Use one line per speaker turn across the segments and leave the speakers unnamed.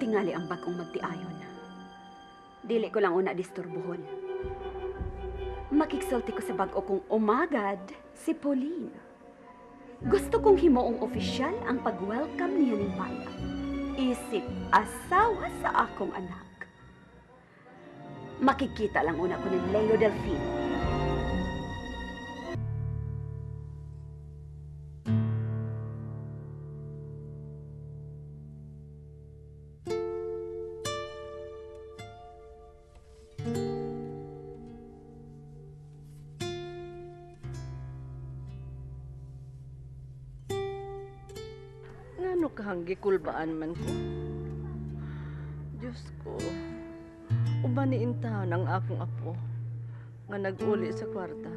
tingali ang bagong magtiayon. Dili ko lang una disturbuhon. Makiksulti ko sa bago kong umagad, si Pauline. Gusto kong himuong opisyal ang pag-welcome niya ng bayan. Isip asawa sa akong anak. Makikita lang una ko ng Leo Delfino.
Ngano kahang gikulbaan man ko? Diyos ko, ubaniin taon ang akong apo nga nag-uli sa kwarta.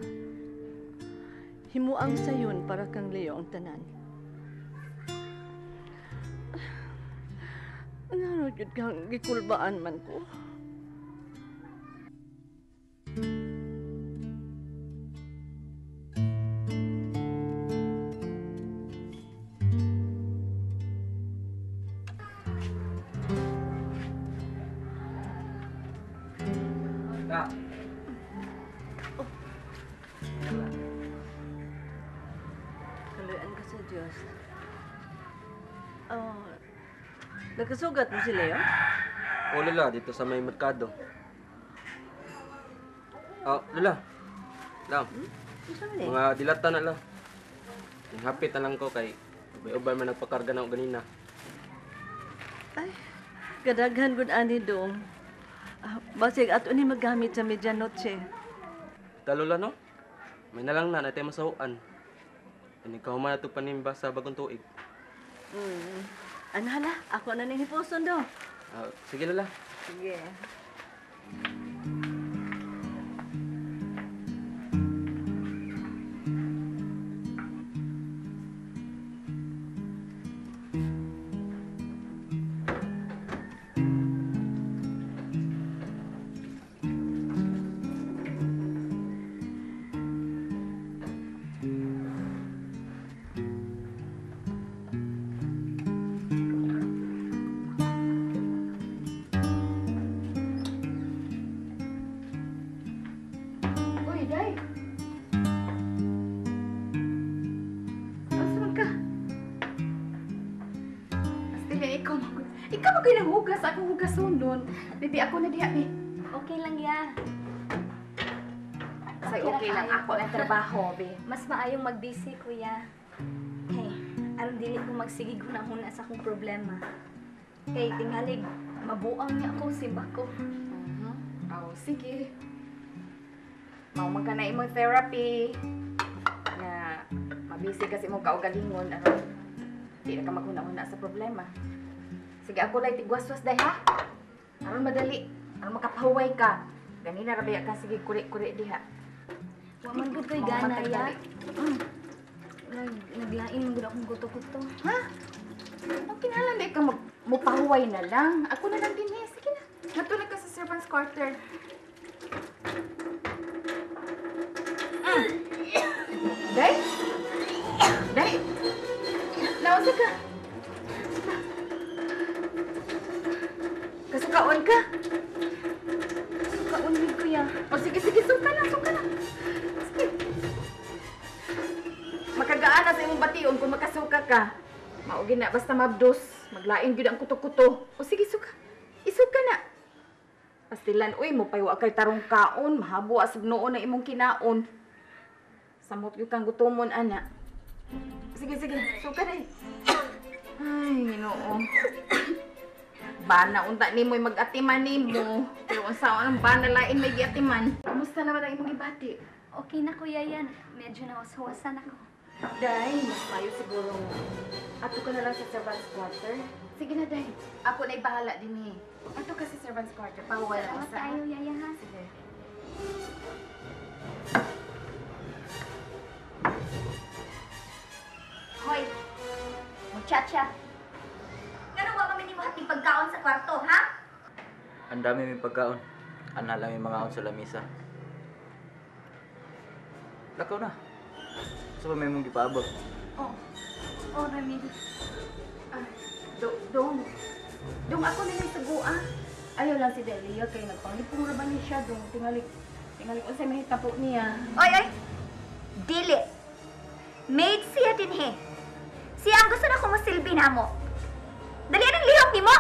Himuang sayon para kang Leo ang tanan. Ngano jud kahang gikulbaan man ko? Kaluyan ka sa Diyos. Nagkasugat mo si Leo?
O, Lola, dito sa may merkado. Lola. Lang, mga dilata na lang. Hapit na lang ko kay ubay-ubay man nagpakarga na ako ganina.
Ay, kadaghan gud ani dong. Basig ato ni magamit sa medianoche.
Lola, no? May nalang na natin masahuan. Ikaw man ito panimba sa bagong tuig.
Hala, ako na ning hipuson do.
Sige, Lola.
Sige.
Ikaw mo kayo hugas, ako hugason nun. Bibi, ako na diha, bi.
Okay lang ya.
Say, okay lang ako ang trabaho, bi.
Mas maayong mag-busy, kuya. Hey, aron dili ko magsigig hunahuna sa akong problema. Kay tingalig, mabuang niya ako, simba ko.
Sige. Mauman ka na imong therapy. Na, mabisi kasi mong kaugalingon. Di na ka maghuna-huna sa problema. Sige, ako lang tigwaswas dahi, ha? Aron madali. Aron makapahuway ka. Ganina rabaya ka, sige, kuri-kuri diha.
Wa man gud ko'y gana, ya. Naglain mo gud akong guto-guto.
Ha? Ang kinahalan na ikaw mupahuway na lang. Ako na lang din, eh. Sige na. Natulog ka sa servant's quarter. Day? Day? Nawasa ka? Kasukaon ka?
Sukaon gud kuya.
O sige, suka na. Sige. Makagaan na sa imong bation kung makasuka ka. Maugi na, basta mabdos. Maglain gyud ang kuto-kuto. O sige, suka. Isuka na. Pastilan, uy, mo paywa kay tarong kaon. Mahabo asab noon na imong kinaon. Samot gyud kang gutomon, ana. Sige, suka na. Ay, Ginoo. Bana unta nimo'y mag-atiman nimo. Pero unsa ang bana lain may giatiman. Kumusta naman ang imong ibati?
Okay na kuya yan. Medyo nawas-wasan ako.
Day, mas mayo siguro. Ato ka na lang sa servant's quarter. Sige na, Day. Ako na ibahala din eh. Ato ka sa servant's quarter. Pahuwala
Salamat
sa...
tayo, yaya ha.
Sige.
Hoy, muchacha. Ganun ba kami ni mo hating pagkaon sa kwarto, ha?
Ang dami may pagkaon. Ana lang yung mga on sa lamisa. Lakaw na. Sa pa may mong gipaabot.
Oh, Ramil.
Dong. Dong ako nila sugua. Ayaw lang si Delia kay nagpanglipong ra ba ni siya dong tingali unsay mahita po niya.
Oy, oy! Dili! Maid siya din he. Siya ang gusto na ko masilbi na mo. Dali anong lihok ni mo!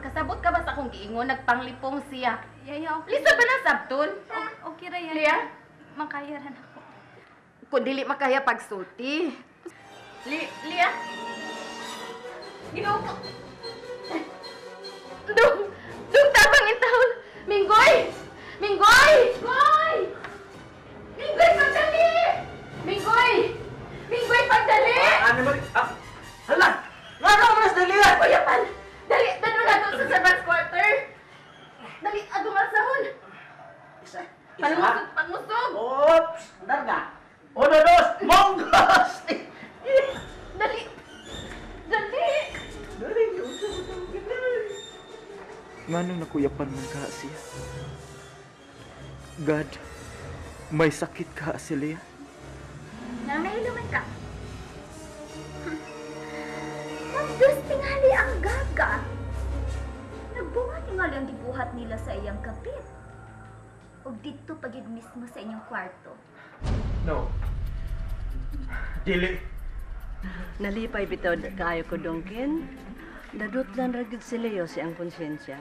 Kasabot ka ba sa akong giingon nagpanglipong siya?
Yaya,
Lisod ba na sabton?
Okay ra yan.
Lia?
Makaya ra na ko.
Kung dili makaya pagsulti. Lia? Ginoo ko. Dong tabang intahol. Minggoy! Minggoy! Minggoy! Minggoy, pagdali! Minggoy! Minggoy, pagdali!
Ano mo? Hala! Nga ka mas dalihan!
Kuya Pan! Dali! Dali na to sa servants quarter! Dali! Adong asahon! Pangmusog!
Oops! Darga! Uno, dos! Monggos!
Dali! Dali!
Ngano nakuyapan man ka siya? God, may sakit ka sila.
Nanailuman ka. Magdos tingali ang gaga. Nagbuhat tingali ang gibuhat nila sa iyang kapit. O dito pagid mismo sa inyong kwarto.
No. Dili.
Nalipay bitaw kaayo ko dongkin. Dadutlan ra gyud si Leo siyang konsensya.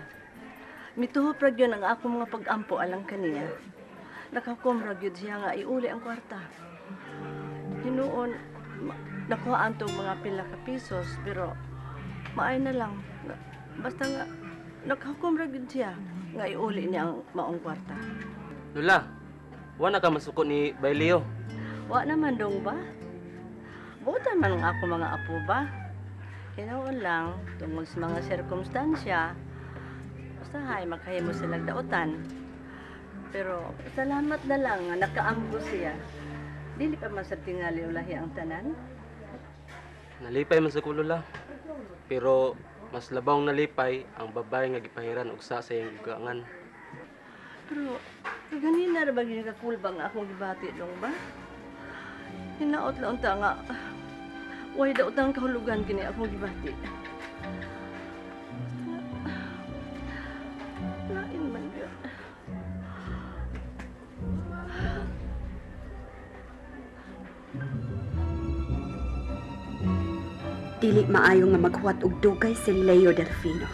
Mituhop ra gyud ang ako mga pag-ampo alang kaniya. Nakakom ra gyud siya nga iuli ang kwarta. Hinuon nakuha antong mga pila ka pisos pero maay na lang. Basta nga nakakom ra gyud siya nga iuli niya ang maong kwarta.
Lula, wala ka masuko ni Bailio.
Wa naman dong ba? Butan man ang ako mga apo ba? Hinoon lang, tungkol sa mga sirkumstansya, basta hay, makahimo silang dautan. Pero salamat na lang nga nakaamgo siya. Dili pa man sa tingali ulahi ang tanan.
Nalipay man sa kulula. Pero mas labawng nalipay ang babae nga gipahiran og sa iyang gigangan.
Pero ganina ra ba gyud kakulbang akong gibati dong ba? Hinaot lang ta nga. Way daw tang kahulugan kini akong gibati. Lain man yun.
Dili maayo nga maghuwat og dugay si Leo Delfino.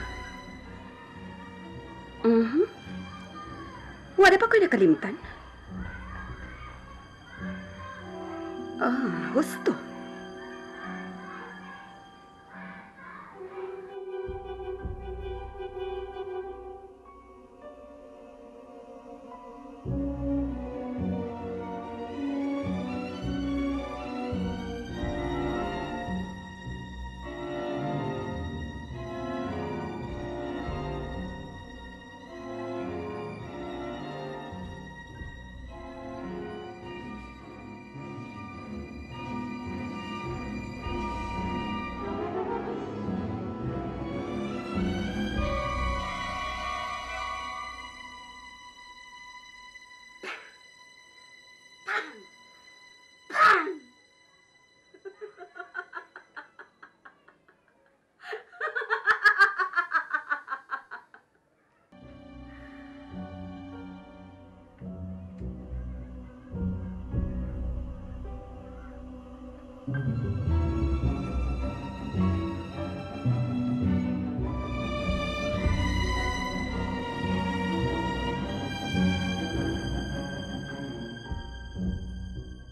Wala pa ko'y nakalimtan? Husto.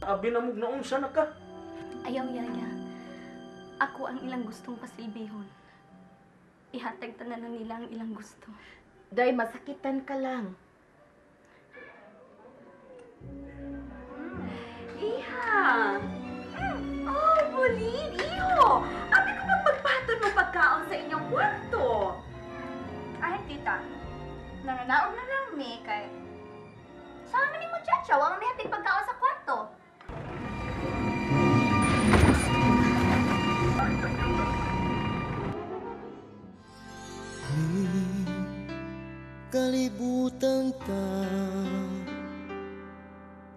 Abi na mong naunsa na ka.
Ayaw, Yaya. Ako ang ilang gustong pasilbihon. Ihatag tanan na nila ang ilang gusto.
Day, masakitan ka lang.
Iha! Oh, Bolin! Iho! Abi ko bang magpahatod mo pagkaon sa inyong kwarto?
Ay, tita. Nananaog na lang mi kay... Saan ni mo, Chacha? Wang may hatid pagkaon sa kwarto.
Kalibutan ta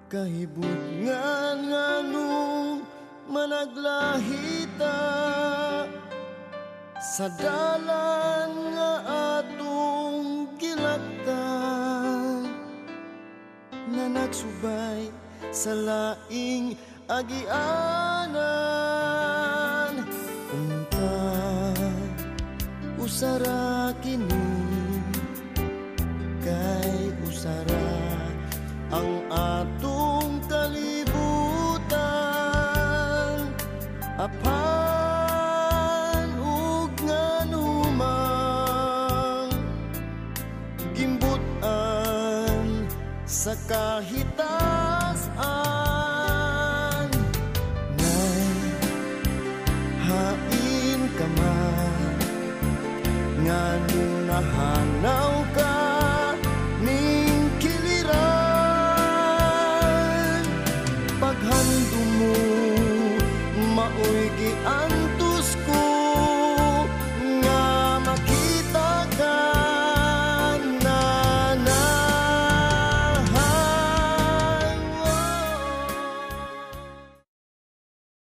kahibut nganong managlahita sa dalan nga subay sa laing agianan. Unta usara kini kay usara ang atong kalibutan. Apan ug nganumang gimbutan sa kahitasan, ngay hain ka man ngano nahanaw ka ning kiliran. Paghandom mo maoy gianto